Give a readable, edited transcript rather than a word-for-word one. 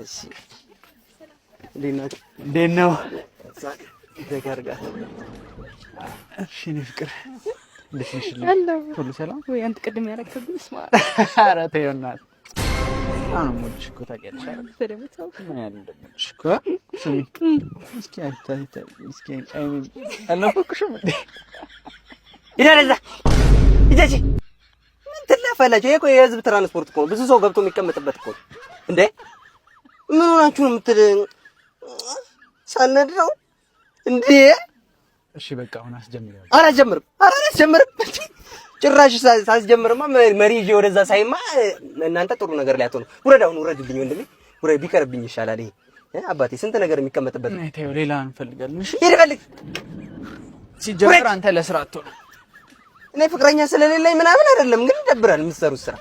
እሺ ደህና ዘጋርጋ እሺ ፍቅር ልሽሽልኝ ሁሉ ሰላም ወይ አንተ ቅድም ያረከብኝ ስማ ኧረ ተይው እናት አሁን ሞልሽ እኮ ታውቂያለሽ አይደል ተደምጣው ምን ያህል እንደምልሽ እኮ ስሚ እስኪ አንተ እስኪ አይኔ አልናፈቅሽም እንዴ ይደረዛ ይደጂ ምን ትላፋላችሁ? ይሄ እኮ የህዝብ ትራንስፖርት እኮ ብዙ ሰው ገብቶ የሚቀመጥበት እኮ እንዴ ምን ሆናችሁ ነው ሳልነድረው እንዴ? እሺ በቃ አሁን አስጀምሪው። አላስጀምርም ጭራሽ ሳስጀምርማ መሪ ይዤ ወደዛ ሳይማ እናንተ ጥሩ ነገር ላይ አትሆኑ። ውረድ፣ አሁን ውረድልኝ ወንድሜ፣ ውረድ። ቢቀርብኝ ይሻላል። ይሄ አባቴ ስንት ነገር የሚቀመጥበት ነው። ተይው፣ ሌላ እንፈልጋለን። እሺ ሂድ በልግ። ሲጀምር አንተ ለስራ አትሆንም። እኔ ፍቅረኛ ስለሌለኝ ምናምን አይደለም፣ ግን ይደብራል የምትሰሩት ስራ።